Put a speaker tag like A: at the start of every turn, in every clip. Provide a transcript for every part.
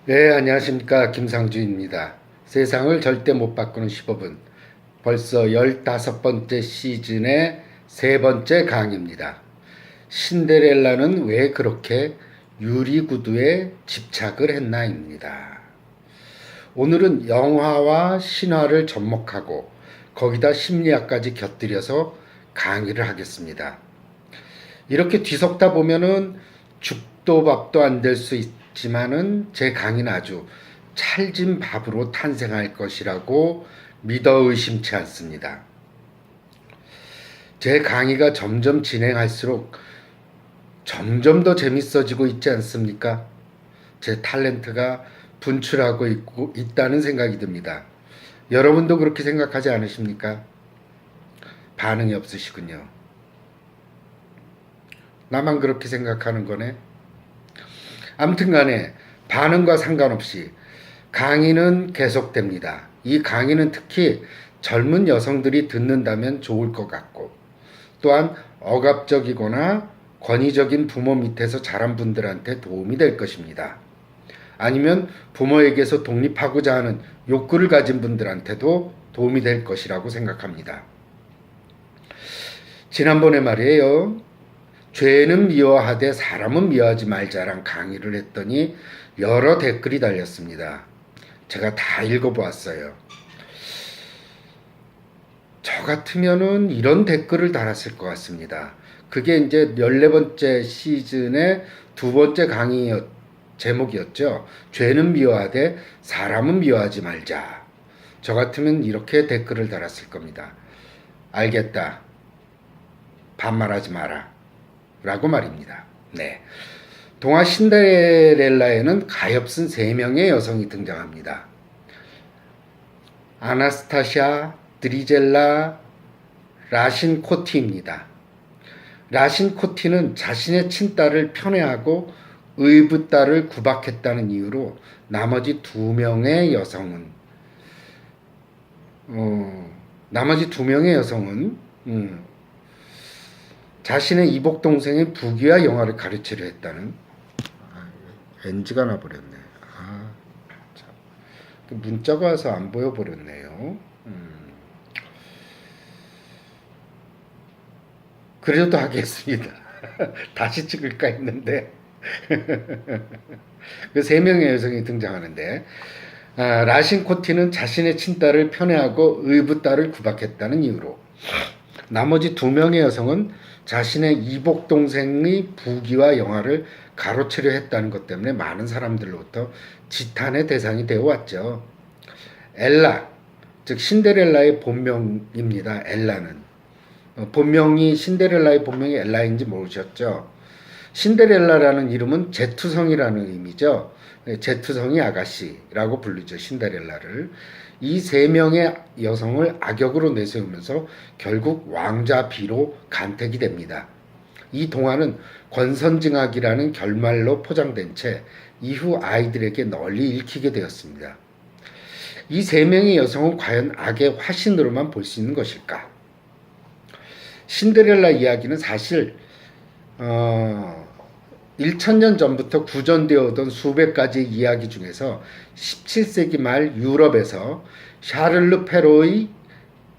A: 네, 안녕하십니까. 김상주입니다. 세상을 절대 못 바꾸는 15분. 벌써 15번째 시즌의 세 번째 강의입니다. 신데렐라는 왜 그렇게 유리구두에 집착을 했나입니다. 오늘은 영화와 신화를 접목하고 거기다 심리학까지 곁들여서 강의를 하겠습니다. 이렇게 뒤섞다 보면은 죽도 밥도 안 될 수 있지만은 제 강의는 아주 찰진 밥으로 탄생할 것이라고 믿어 의심치 않습니다. 제 강의가 점점 진행할수록 점점 더 재밌어지고 있지 않습니까? 제 탤런트가 분출하고 있다는 생각이 듭니다. 여러분도 그렇게 생각하지 않으십니까? 반응이 없으시군요. 나만 그렇게 생각하는 거네. 아무튼 간에 반응과 상관없이 강의는 계속됩니다. 이 강의는 특히 젊은 여성들이 듣는다면 좋을 것 같고, 또한 억압적이거나 권위적인 부모 밑에서 자란 분들한테 도움이 될 것입니다. 아니면 부모에게서 독립하고자 하는 욕구를 가진 분들한테도 도움이 될 것이라고 생각합니다. 지난번에 말이에요. 죄는 미워하되 사람은 미워하지 말자란 강의를 했더니 여러 댓글이 달렸습니다. 제가 다 읽어보았어요. 저 같으면은 이런 댓글을 달았을 것 같습니다. 그게 이제 14번째 시즌의 두 번째 강의 제목이었죠. 죄는 미워하되 사람은 미워하지 말자. 저 같으면 이렇게 댓글을 달았을 겁니다. 알겠다. 반말하지 마라. 라고 말입니다. 네. 동화 신데렐라에는 가엾은 3명의 여성이 등장합니다. 아나스타샤, 드리젤라, 라신코티입니다. 라신코티는 자신의 친딸을 편애하고 의붓딸을 구박했다는 이유로 나머지 2명의 여성은 자신의 이복 동생의 부귀와 영화를 가르치려 했다는 NG가 나버렸네. 참. 문자가 와서 안 보여버렸네요. 그래도 하겠습니다. 다시 찍을까 했는데 그 3명의 여성이 등장하는데 라신코티는 자신의 친딸을 편애하고 의붓딸을 구박했다는 이유로, 나머지 2명의 여성은 자신의 이복 동생의 부귀와 영화를 가로채려 했다는 것 때문에 많은 사람들로부터 지탄의 대상이 되어 왔죠. 엘라, 즉 신데렐라의 본명입니다. 엘라는 본명이 신데렐라의 본명이 엘라인지 모르셨죠? 신데렐라라는 이름은 제투성이라는 의미죠. 제투성이 아가씨라고 부르죠. 신데렐라를. 이 3명의 여성을 악역으로 내세우면서 결국 왕자 비로 간택이 됩니다. 이 동화는 권선징악이라는 결말로 포장된 채 이후 아이들에게 널리 읽히게 되었습니다. 이 3명의 여성은 과연 악의 화신으로만 볼 수 있는 것일까? 신데렐라 이야기는 사실 1000년 전부터 구전되어 오던 수백 가지 이야기 중에서 17세기 말 유럽에서 샤를르 페로의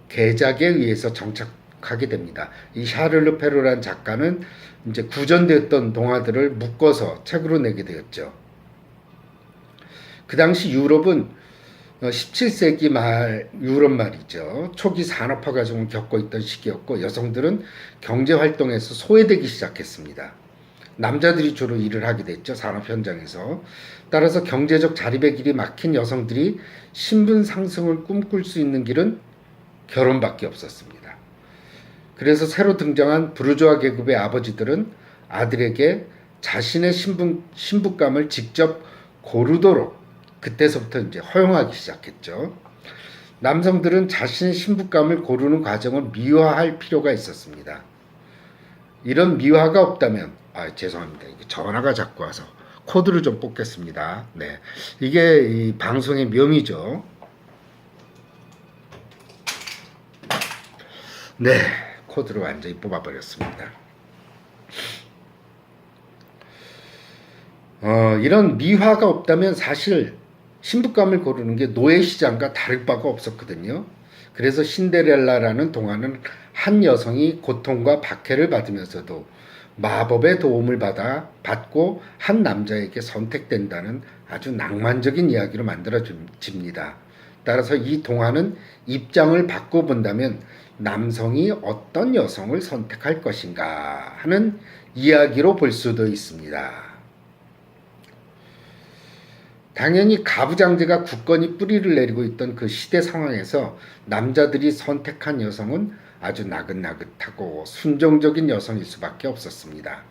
A: 개작에 의해서 정착하게 됩니다. 이 샤를르 페로라는 작가는 이제 구전되었던 동화들을 묶어서 책으로 내게 되었죠. 그 당시 유럽은 17세기 말 유럽 말이죠. 초기 산업화 과정을 겪고 있던 시기였고, 여성들은 경제 활동에서 소외되기 시작했습니다. 남자들이 주로 일을 하게 됐죠. 산업 현장에서. 따라서 경제적 자립의 길이 막힌 여성들이 신분 상승을 꿈꿀 수 있는 길은 결혼밖에 없었습니다. 그래서 새로 등장한 부르주아 계급의 아버지들은 아들에게 자신의 신부감을 직접 고르도록 그때서부터 이제 허용하기 시작했죠. 남성들은 자신의 신부감을 고르는 과정을 미화할 필요가 있었습니다. 이런 미화가 없다면, 죄송합니다. 이게 전화가 자꾸 와서 코드를 좀 뽑겠습니다. 네, 이게 이 방송의 묘미죠. 네, 코드를 완전히 뽑아버렸습니다. 이런 미화가 없다면 사실 신부감을 고르는 게 노예시장과 다를 바가 없었거든요. 그래서 신데렐라라는 동화는 한 여성이 고통과 박해를 받으면서도 마법의 도움을 받고 한 남자에게 선택된다는 아주 낭만적인 이야기로 만들어집니다. 따라서 이 동화는 입장을 바꿔본다면 남성이 어떤 여성을 선택할 것인가 하는 이야기로 볼 수도 있습니다. 당연히 가부장제가 굳건히 뿌리를 내리고 있던 그 시대 상황에서 남자들이 선택한 여성은 아주 나긋나긋하고 순종적인 여성일 수밖에 없었습니다.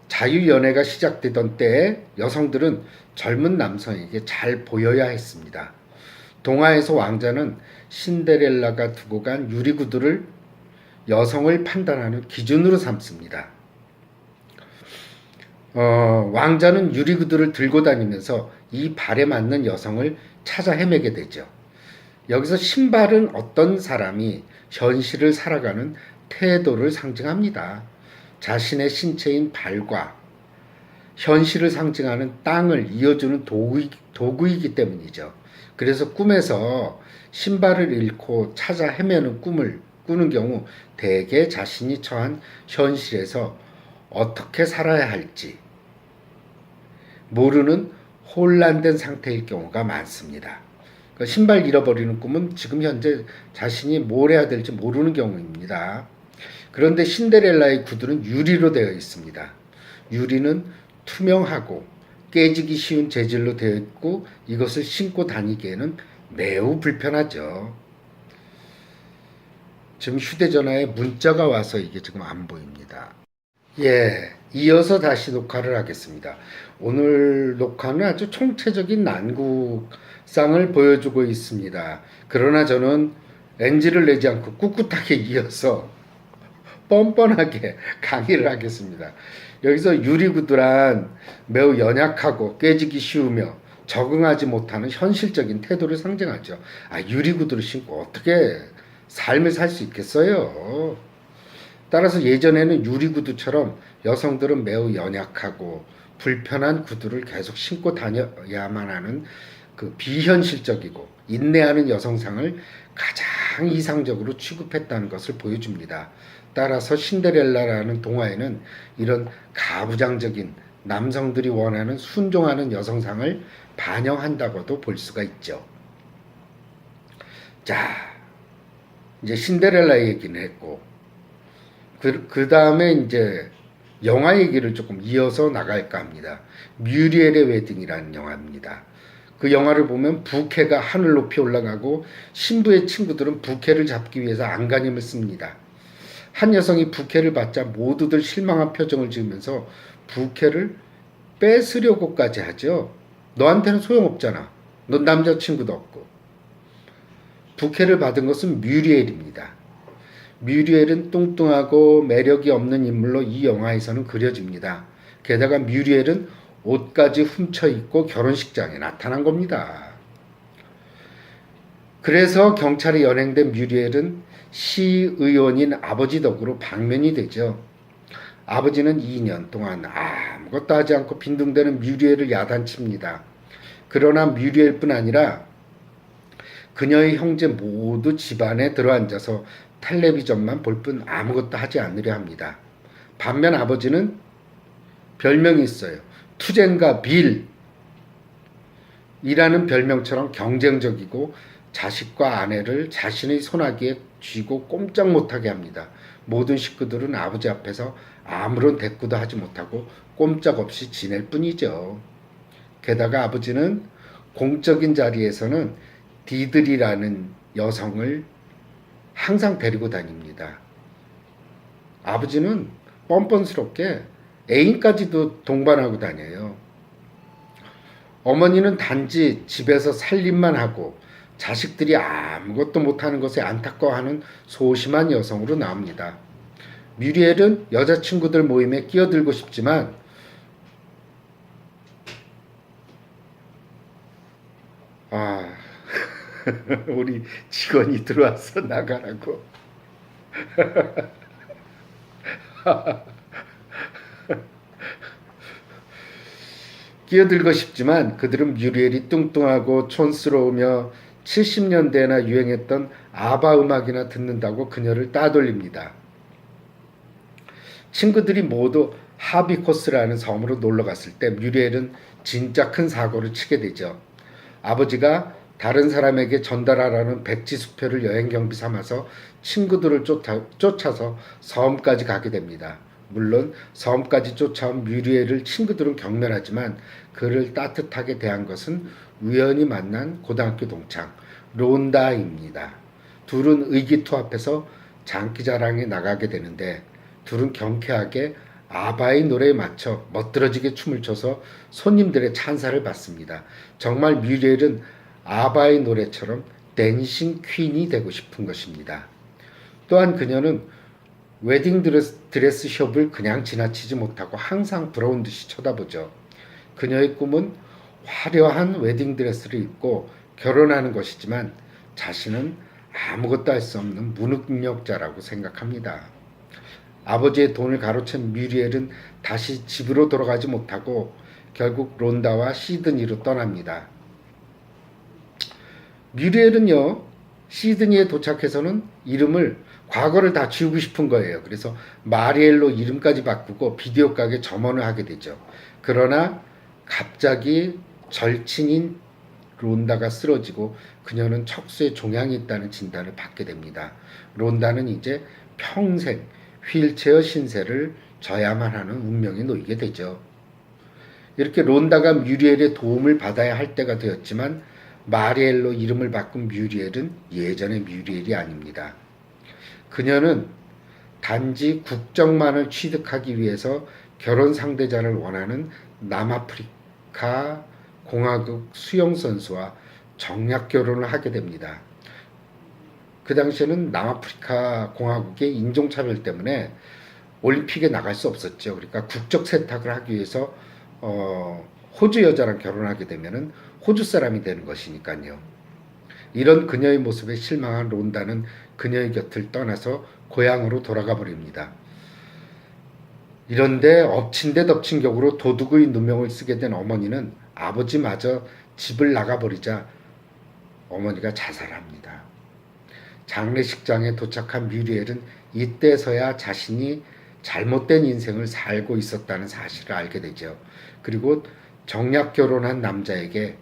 A: 자유연애가 시작되던 때에 여성들은 젊은 남성에게 잘 보여야 했습니다. 동화에서 왕자는 신데렐라가 두고 간 유리구두를 여성을 판단하는 기준으로 삼습니다. 왕자는 유리구두를 들고 다니면서 이 발에 맞는 여성을 찾아 헤매게 되죠. 여기서 신발은 어떤 사람이 현실을 살아가는 태도를 상징합니다. 자신의 신체인 발과 현실을 상징하는 땅을 이어주는 도구이기 때문이죠. 그래서 꿈에서 신발을 잃고 찾아 헤매는 꿈을 꾸는 경우 대개 자신이 처한 현실에서 어떻게 살아야 할지 모르는 혼란된 상태일 경우가 많습니다. 신발 잃어버리는 꿈은 지금 현재 자신이 뭘 해야 될지 모르는 경우입니다. 그런데 신데렐라의 구두는 유리로 되어 있습니다. 유리는 투명하고 깨지기 쉬운 재질로 되어 있고 이것을 신고 다니기에는 매우 불편하죠. 지금 휴대전화에 문자가 와서 이게 지금 안 보입니다. 예, 이어서 다시 녹화를 하겠습니다. 오늘 녹화는 아주 총체적인 난국상을 보여주고 있습니다. 그러나 저는 NG를 내지 않고 꿋꿋하게 이어서 뻔뻔하게 강의를 하겠습니다. 여기서 유리구두란 매우 연약하고 깨지기 쉬우며 적응하지 못하는 현실적인 태도를 상징하죠. 유리구두를 신고 어떻게 삶을 살 수 있겠어요? 따라서 예전에는 유리구두처럼 여성들은 매우 연약하고 불편한 구두를 계속 신고 다녀야만 하는 그 비현실적이고 인내하는 여성상을 가장 이상적으로 취급했다는 것을 보여줍니다. 따라서 신데렐라라는 동화에는 이런 가부장적인 남성들이 원하는 순종하는 여성상을 반영한다고도 볼 수가 있죠. 자, 이제 신데렐라 얘기는 했고, 그 다음에 이제 영화 얘기를 조금 이어서 나갈까 합니다. 뮤리엘의 웨딩이라는 영화입니다. 그 영화를 보면 부케가 하늘 높이 올라가고 신부의 친구들은 부케를 잡기 위해서 안간힘을 씁니다. 한 여성이 부케를 받자 모두들 실망한 표정을 지으면서 부케를 뺏으려고까지 하죠. 너한테는 소용없잖아. 넌 남자친구도 없고. 부케를 받은 것은 뮤리엘입니다. 뮤리엘은 뚱뚱하고 매력이 없는 인물로 이 영화에서는 그려집니다. 게다가 뮤리엘은 옷까지 훔쳐 입고 결혼식장에 나타난 겁니다. 그래서 경찰에 연행된 뮤리엘은 시의원인 아버지 덕으로 방면이 되죠. 아버지는 2년 동안 아무것도 하지 않고 빈둥대는 뮤리엘을 야단칩니다. 그러나 뮤리엘뿐 아니라 그녀의 형제 모두 집안에 들어앉아서 텔레비전만 볼 뿐 아무것도 하지 않으려 합니다. 반면 아버지는 별명이 있어요. 투쟁가 빌 이라는 별명처럼 경쟁적이고 자식과 아내를 자신의 손아귀에 쥐고 꼼짝 못하게 합니다. 모든 식구들은 아버지 앞에서 아무런 대꾸도 하지 못하고 꼼짝없이 지낼 뿐이죠. 게다가 아버지는 공적인 자리에서는 디들이라는 여성을 항상 데리고 다닙니다. 아버지는 뻔뻔스럽게 애인까지도 동반하고 다녀요. 어머니는 단지 집에서 살림만 하고 자식들이 아무것도 못하는 것에 안타까워하는 소심한 여성으로 나옵니다. 뮤리엘은 여자친구들 모임에 끼어들고 싶지만 우리 직원이 들어와서 나가라고. 끼어들고 싶지만 그들은 뮤리엘이 뚱뚱하고 촌스러우며 70년대나 유행했던 아바 음악이나 듣는다고 그녀를 따돌립니다. 친구들이 모두 하비코스라는 섬으로 놀러 갔을 때 뮤리엘은 진짜 큰 사고를 치게 되죠. 아버지가 다른 사람에게 전달하라는 백지 수표를 여행 경비 삼아서 친구들을 쫓아서 섬까지 가게 됩니다. 물론 섬까지 쫓아온 뮤리엘을 친구들은 경멸하지만 그를 따뜻하게 대한 것은 우연히 만난 고등학교 동창 론다입니다. 둘은 의기투합해서 장기자랑에 나가게 되는데 둘은 경쾌하게 아바의 노래에 맞춰 멋들어지게 춤을 춰서 손님들의 찬사를 받습니다. 정말 뮤리엘은 아바의 노래처럼 댄싱 퀸이 되고 싶은 것입니다. 또한 그녀는 웨딩 드레스 숍을 그냥 지나치지 못하고 항상 부러운 듯이 쳐다보죠. 그녀의 꿈은 화려한 웨딩 드레스를 입고 결혼하는 것이지만 자신은 아무것도 할 수 없는 무능력자라고 생각합니다. 아버지의 돈을 가로챈 뮤리엘은 다시 집으로 돌아가지 못하고 결국 론다와 시드니로 떠납니다. 뮤리엘은요, 시드니에 도착해서는 과거를 다 지우고 싶은 거예요. 그래서 마리엘로 이름까지 바꾸고 비디오 가게 점원을 하게 되죠. 그러나 갑자기 절친인 론다가 쓰러지고 그녀는 척수에 종양이 있다는 진단을 받게 됩니다. 론다는 이제 평생 휠체어 신세를 져야만 하는 운명에 놓이게 되죠. 이렇게 론다가 뮤리엘의 도움을 받아야 할 때가 되었지만 마리엘로 이름을 바꾼 뮤리엘은 예전의 뮤리엘이 아닙니다. 그녀는 단지 국적만을 취득하기 위해서 결혼 상대자를 원하는 남아프리카 공화국 수영선수와 정략 결혼을 하게 됩니다. 그 당시에는 남아프리카 공화국의 인종차별 때문에 올림픽에 나갈 수 없었죠. 그러니까 국적 세탁을 하기 위해서 호주 여자랑 결혼하게 되면은 호주 사람이 되는 것이니까요. 이런 그녀의 모습에 실망한 론다는 그녀의 곁을 떠나서 고향으로 돌아가 버립니다. 이런데 엎친 데 덮친 격으로 도둑의 누명을 쓰게 된 어머니는 아버지마저 집을 나가버리자 어머니가 자살합니다. 장례식장에 도착한 뮤리엘은 이때서야 자신이 잘못된 인생을 살고 있었다는 사실을 알게 되죠. 그리고 정략 결혼한 남자에게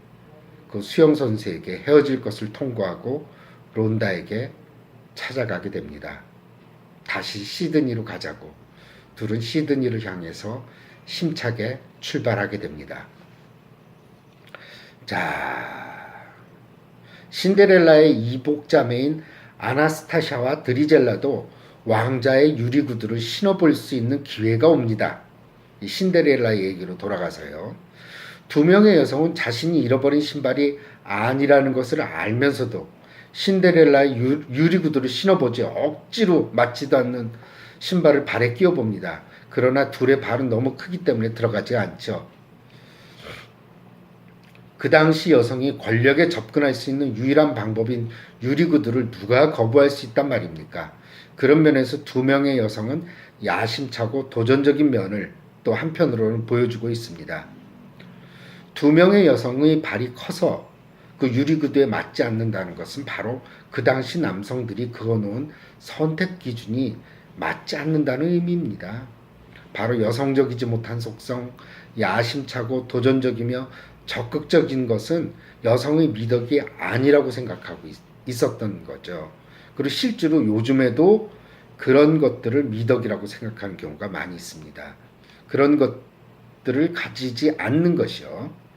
A: 그 수영 선수에게 헤어질 것을 통보하고 론다에게 찾아가게 됩니다. 다시 시드니로 가자고. 둘은 시드니를 향해서 힘차게 출발하게 됩니다. 자, 신데렐라의 이복자매인 아나스타샤와 드리젤라도 왕자의 유리구두를 신어볼 수 있는 기회가 옵니다. 이 신데렐라 얘기로 돌아가서요. 두 명의 여성은 자신이 잃어버린 신발이 아니라는 것을 알면서도 신데렐라의 유리구두를 신어보지 억지로 맞지도 않는 신발을 발에 끼워봅니다. 그러나 둘의 발은 너무 크기 때문에 들어가지 않죠. 그 당시 여성이 권력에 접근할 수 있는 유일한 방법인 유리구두를 누가 거부할 수 있단 말입니까? 그런 면에서 두 명의 여성은 야심차고 도전적인 면을 또 한편으로는 보여주고 있습니다. 두 명의 여성의 발이 커서 그 유리구두에 맞지 않는다는 것은 바로 그 당시 남성들이 그어놓은 선택 기준이 맞지 않는다는 의미입니다. 바로 여성적이지 못한 속성, 야심차고 도전적이며 적극적인 것은 여성의 미덕이 아니라고 생각하고 있었던 거죠. 그리고 실제로 요즘에도 그런 것들을 미덕이라고 생각하는 경우가 많이 있습니다. 그런 것들을 가지지 않는 것이요.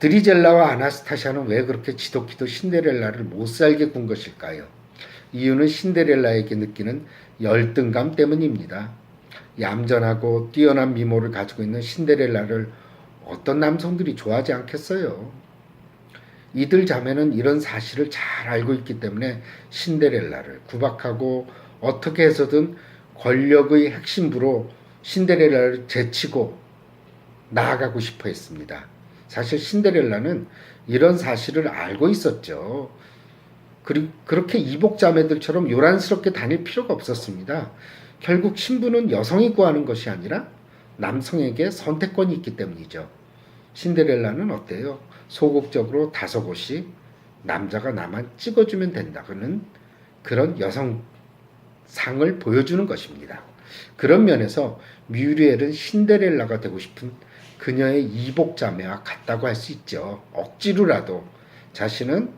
A: 드리젤라와 아나스타샤는 왜 그렇게 지독히도 신데렐라를 못살게 군 것일까요? 이유는 신데렐라에게 느끼는 열등감 때문입니다. 얌전하고 뛰어난 미모를 가지고 있는 신데렐라를 어떤 남성들이 좋아하지 않겠어요? 이들 자매는 이런 사실을 잘 알고 있기 때문에 신데렐라를 구박하고 어떻게 해서든 권력의 핵심부로 신데렐라를 제치고 나아가고 싶어 했습니다. 사실 신데렐라는 이런 사실을 알고 있었죠. 그렇게 이복자매들처럼 요란스럽게 다닐 필요가 없었습니다. 결국 신부는 여성이 구하는 것이 아니라 남성에게 선택권이 있기 때문이죠. 신데렐라는 어때요? 소극적으로 다소곳이 남자가 나만 찍어주면 된다는 그런 여성상을 보여주는 것입니다. 그런 면에서 뮤리엘은 신데렐라가 되고 싶은 그녀의 이복자매와 같다고 할 수 있죠. 억지로라도 자신은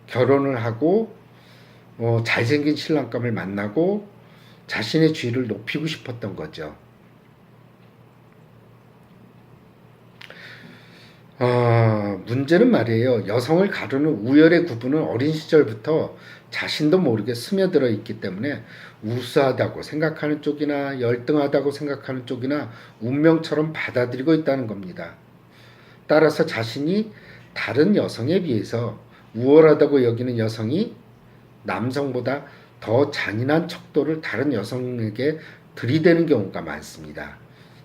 A: 결혼을 하고 잘생긴 신랑감을 만나고 자신의 지위를 높이고 싶었던 거죠. 문제는 말이에요. 여성을 가르는 우열의 구분은 어린 시절부터 자신도 모르게 스며들어 있기 때문에 우수하다고 생각하는 쪽이나 열등하다고 생각하는 쪽이나 운명처럼 받아들이고 있다는 겁니다. 따라서 자신이 다른 여성에 비해서 우월하다고 여기는 여성이 남성보다 더 잔인한 척도를 다른 여성에게 들이대는 경우가 많습니다.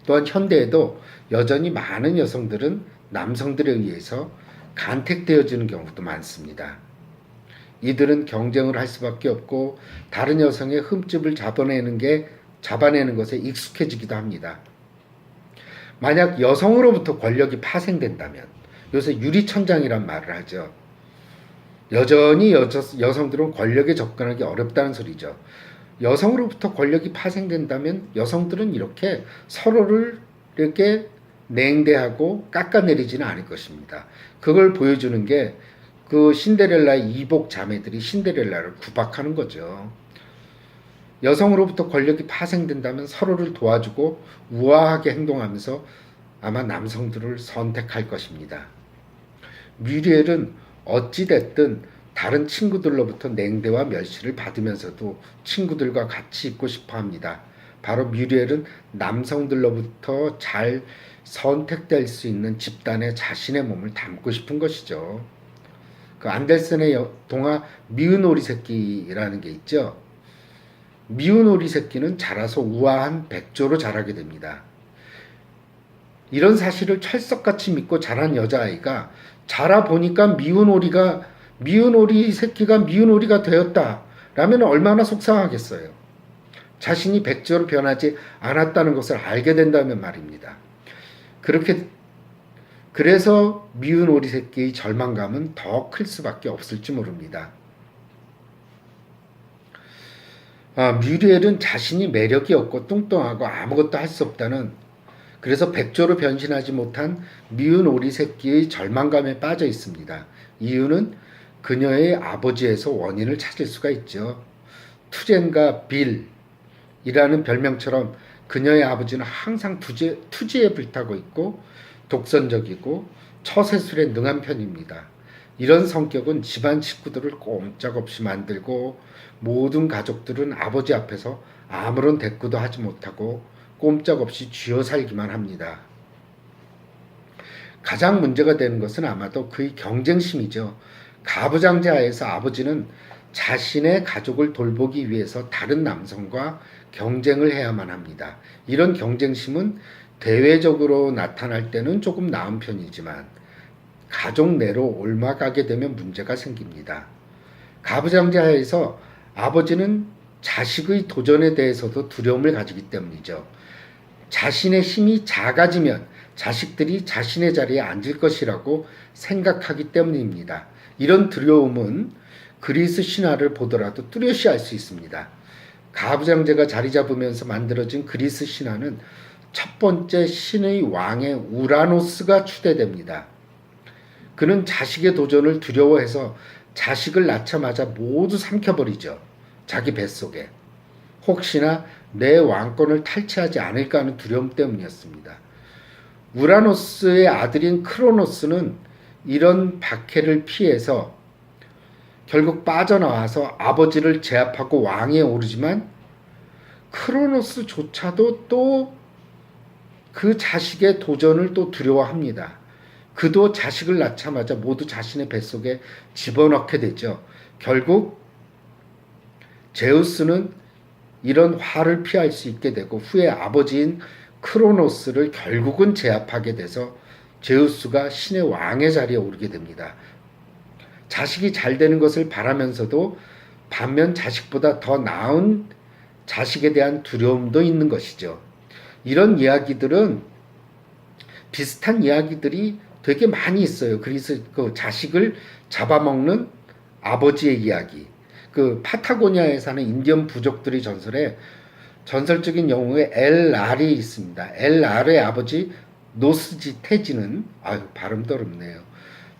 A: 또한 현대에도 여전히 많은 여성들은 남성들에 의해서 간택되어지는 경우도 많습니다. 이들은 경쟁을 할 수밖에 없고 다른 여성의 흠집을 잡아내는 것에 익숙해지기도 합니다. 만약 여성으로부터 권력이 파생된다면, 요새 유리천장이란 말을 하죠. 여전히 여성들은 권력에 접근하기 어렵다는 소리죠. 여성으로부터 권력이 파생된다면 여성들은 이렇게 서로를 이렇게 냉대하고 깎아내리지는 않을 것입니다. 그걸 보여주는 게 그 신데렐라의 이복 자매들이 신데렐라를 구박하는 거죠. 여성으로부터 권력이 파생된다면 서로를 도와주고 우아하게 행동하면서 아마 남성들을 선택할 것입니다. 뮤리엘은 어찌됐든 다른 친구들로부터 냉대와 멸시를 받으면서도 친구들과 같이 있고 싶어 합니다. 바로 뮤리엘은 남성들로부터 잘 선택될 수 있는 집단에 자신의 몸을 담고 싶은 것이죠. 그 안델슨의 동화 미운 오리 새끼라는 게 있죠. 미운 오리 새끼는 자라서 우아한 백조로 자라게 됩니다. 이런 사실을 철석같이 믿고 자란 여자아이가 자라 보니까 미운 오리 새끼가 미운 오리가 되었다라면 얼마나 속상하겠어요. 자신이 백조로 변하지 않았다는 것을 알게 된다면 말입니다. 그래서 미운 오리 새끼의 절망감은 더 클 수밖에 없을지 모릅니다. 뮤리엘은 자신이 매력이 없고 뚱뚱하고 아무것도 할 수 없다는, 그래서 백조로 변신하지 못한 미운 오리 새끼의 절망감에 빠져 있습니다. 이유는 그녀의 아버지에서 원인을 찾을 수가 있죠. 투젠과 빌이라는 별명처럼 그녀의 아버지는 항상 투지에 불타고 있고 독선적이고 처세술에 능한 편입니다. 이런 성격은 집안 식구들을 꼼짝없이 만들고 모든 가족들은 아버지 앞에서 아무런 대꾸도 하지 못하고 꼼짝없이 쥐어 살기만 합니다. 가장 문제가 되는 것은 아마도 그의 경쟁심이죠. 가부장제하에서 아버지는 자신의 가족을 돌보기 위해서 다른 남성과 경쟁을 해야만 합니다. 이런 경쟁심은 대외적으로 나타날 때는 조금 나은 편이지만 가족 내로 옮아가게 되면 문제가 생깁니다. 가부장제하에서 아버지는 자식의 도전에 대해서도 두려움을 가지기 때문이죠. 자신의 힘이 작아지면 자식들이 자신의 자리에 앉을 것이라고 생각하기 때문입니다. 이런 두려움은 그리스 신화를 보더라도 뚜렷이 알 수 있습니다. 가부장제가 자리 잡으면서 만들어진 그리스 신화는 첫 번째 신의 왕의 우라노스가 추대됩니다. 그는 자식의 도전을 두려워해서 자식을 낳자마자 모두 삼켜버리죠. 자기 뱃속에. 혹시나 내 왕권을 탈취하지 않을까 하는 두려움 때문이었습니다. 우라노스의 아들인 크로노스는 이런 박해를 피해서 결국 빠져나와서 아버지를 제압하고 왕위에 오르지만 크로노스조차도 또 그 자식의 도전을 또 두려워합니다. 그도 자식을 낳자마자 모두 자신의 뱃속에 집어넣게 되죠. 결국 제우스는 이런 화를 피할 수 있게 되고 후에 아버지인 크로노스를 결국은 제압하게 돼서 제우스가 신의 왕의 자리에 오르게 됩니다. 자식이 잘 되는 것을 바라면서도 반면 자식보다 더 나은 자식에 대한 두려움도 있는 것이죠. 이런 이야기들은 비슷한 이야기들이 되게 많이 있어요. 그래서 그 자식을 잡아먹는 아버지의 이야기. 그 파타고니아에 사는 인디언 부족들의 전설에 전설적인 영웅의 엘알이 있습니다. 엘알의 아버지 노스지 테지는 발음도 어렵네요.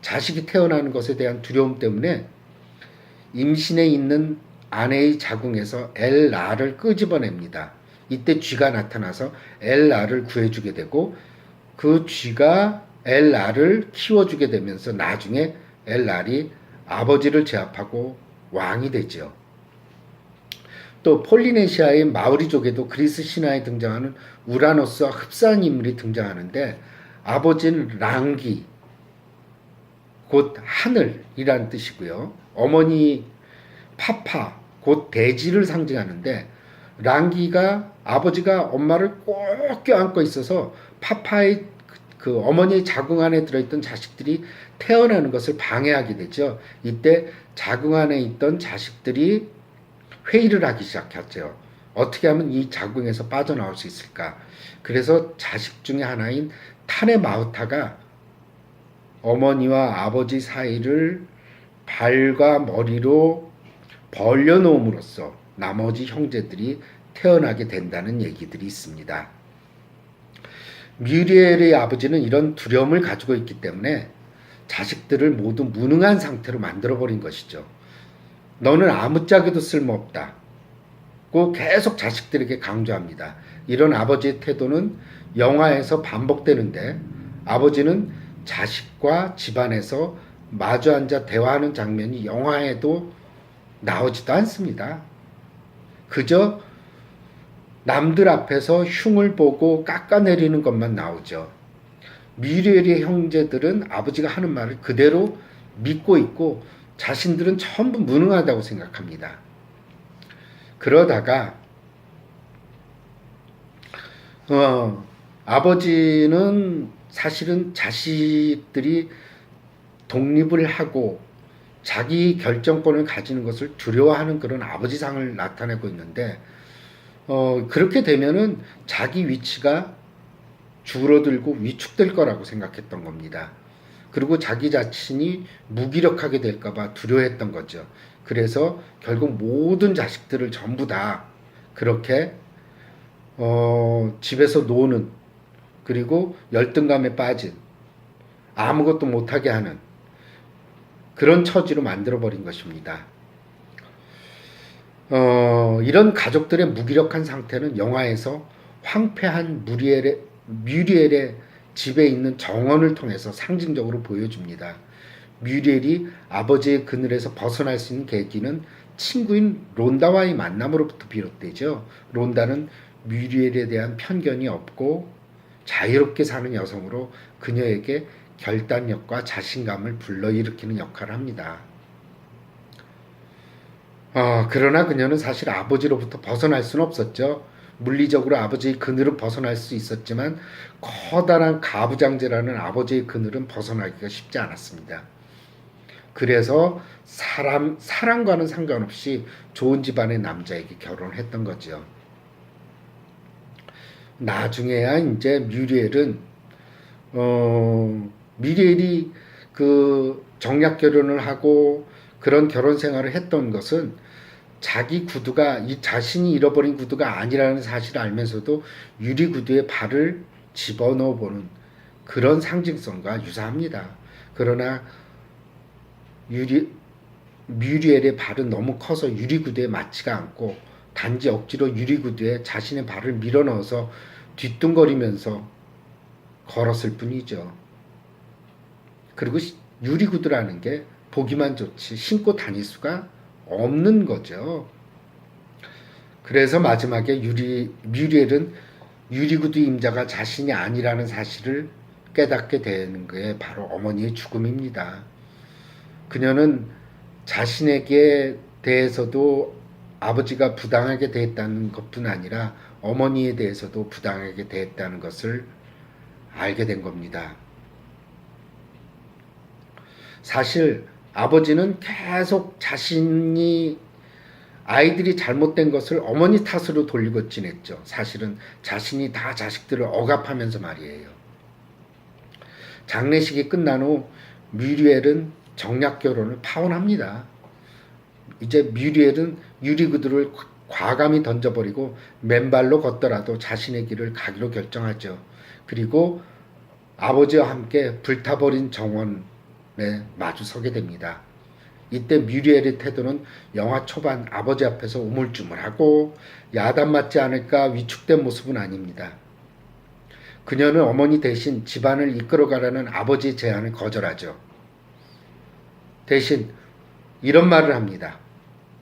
A: 자식이 태어나는 것에 대한 두려움 때문에 임신해 있는 아내의 자궁에서 엘알을 끄집어냅니다. 이때 쥐가 나타나서 엘알을 구해주게 되고 그 쥐가 엘알을 키워주게 되면서 나중에 엘알이 아버지를 제압하고 왕이 되죠. 또 폴리네시아의 마오리족에도 그리스 신화에 등장하는 우라노스와 흡사한 인물이 등장하는데 아버지는 랑기 곧 하늘이라는 뜻이고요. 어머니 파파 곧 대지를 상징하는데 랑기가 아버지가 엄마를 꼭 껴안고 있어서 파파의 그 어머니의 자궁 안에 들어있던 자식들이 태어나는 것을 방해하게 되죠. 이때 자궁 안에 있던 자식들이 회의를 하기 시작했죠. 어떻게 하면 이 자궁에서 빠져나올 수 있을까? 그래서 자식 중에 하나인 타네 마우타가 어머니와 아버지 사이를 발과 머리로 벌려놓음으로써 나머지 형제들이 태어나게 된다는 얘기들이 있습니다. 뮤리엘의 아버지는 이런 두려움을 가지고 있기 때문에 자식들을 모두 무능한 상태로 만들어버린 것이죠. 너는 아무짝에도 쓸모없다. 고 계속 자식들에게 강조합니다. 이런 아버지의 태도는 영화에서 반복되는데 아버지는 자식과 집안에서 마주 앉아 대화하는 장면이 영화에도 나오지도 않습니다. 그저 남들 앞에서 흉을 보고 깎아내리는 것만 나오죠. 뮤리엘의 형제들은 아버지가 하는 말을 그대로 믿고 있고 자신들은 전부 무능하다고 생각합니다. 그러다가 아버지는 사실은 자식들이 독립을 하고 자기 결정권을 가지는 것을 두려워하는 그런 아버지상을 나타내고 있는데 그렇게 되면은 자기 위치가 줄어들고 위축될 거라고 생각했던 겁니다. 그리고 자기 자신이 무기력하게 될까봐 두려워했던 거죠. 그래서 결국 모든 자식들을 전부 다 그렇게 집에서 노는 그리고 열등감에 빠진 아무것도 못하게 하는 그런 처지로 만들어버린 것입니다. 이런 가족들의 무기력한 상태는 영화에서 황폐한 뮤리엘의 집에 있는 정원을 통해서 상징적으로 보여줍니다. 뮤리엘이 아버지의 그늘에서 벗어날 수 있는 계기는 친구인 론다와의 만남으로부터 비롯되죠. 론다는 뮤리엘에 대한 편견이 없고 자유롭게 사는 여성으로 그녀에게 결단력과 자신감을 불러일으키는 역할을 합니다. 그러나 그녀는 사실 아버지로부터 벗어날 수는 없었죠. 물리적으로 아버지의 그늘은 벗어날 수 있었지만 커다란 가부장제라는 아버지의 그늘은 벗어나기가 쉽지 않았습니다. 그래서 사랑과는 상관없이 좋은 집안의 남자에게 결혼을 했던 거죠. 나중에야 이제 뮤리엘이 그 정략 결혼을 하고 그런 결혼 생활을 했던 것은 자기 구두가 이 자신이 잃어버린 구두가 아니라는 사실을 알면서도 유리 구두에 발을 집어넣어 보는 그런 상징성과 유사합니다. 그러나 뮤리엘의 발은 너무 커서 유리 구두에 맞지가 않고 단지 억지로 유리 구두에 자신의 발을 밀어넣어서 뒤뚱거리면서 걸었을 뿐이죠. 그리고 유리 구두라는 게 보기만 좋지 신고 다닐 수가 없는 거죠. 그래서 마지막에 뮤리엘은 유리구두 임자가 자신이 아니라는 사실을 깨닫게 되는 게 바로 어머니의 죽음입니다. 그녀는 자신에게 대해서도 아버지가 부당하게 대했다는 것뿐 아니라 어머니에 대해서도 부당하게 대했다는 것을 알게 된 겁니다. 사실 아버지는 계속 자신이 아이들이 잘못된 것을 어머니 탓으로 돌리고 지냈죠. 사실은 자신이 다 자식들을 억압하면서 말이에요. 장례식이 끝난 후 뮤리엘은 정략 결혼을 파혼합니다. 이제 뮤리엘은 유리구두를 과감히 던져버리고 맨발로 걷더라도 자신의 길을 가기로 결정하죠. 그리고 아버지와 함께 불타버린 정원에 마주서게 됩니다. 이때 뮤리엘의 태도는 영화 초반 아버지 앞에서 우물쭈물하고 야단 맞지 않을까 위축된 모습은 아닙니다. 그녀는 어머니 대신 집안을 이끌어가라는 아버지의 제안을 거절하죠. 대신 이런 말을 합니다.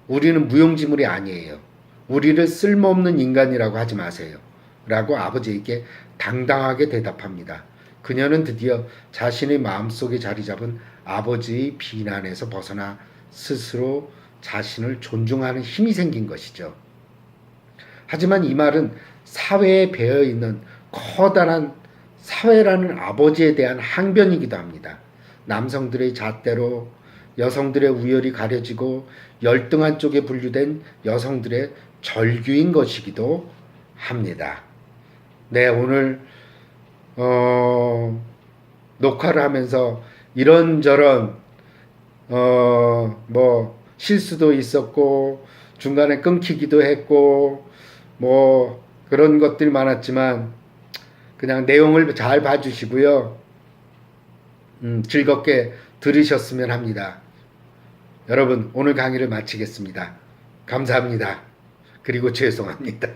A: 우리는 무용지물이 아니에요. 우리를 쓸모없는 인간이라고 하지 마세요. 라고 아버지에게 당당하게 대답합니다. 그녀는 드디어 자신의 마음속에 자리 잡은 아버지의 비난에서 벗어나 스스로 자신을 존중하는 힘이 생긴 것이죠. 하지만 이 말은 사회에 배어있는 커다란 사회라는 아버지에 대한 항변이기도 합니다. 남성들의 잣대로 여성들의 우열이 가려지고 열등한 쪽에 분류된 여성들의 절규인 것이기도 합니다. 네, 오늘 녹화를 하면서 이런저런 뭐 실수도 있었고 중간에 끊기기도 했고 뭐 그런 것들이 많았지만 그냥 내용을 잘 봐주시고요. 즐겁게 들으셨으면 합니다. 여러분, 오늘 강의를 마치겠습니다. 감사합니다. 그리고 죄송합니다.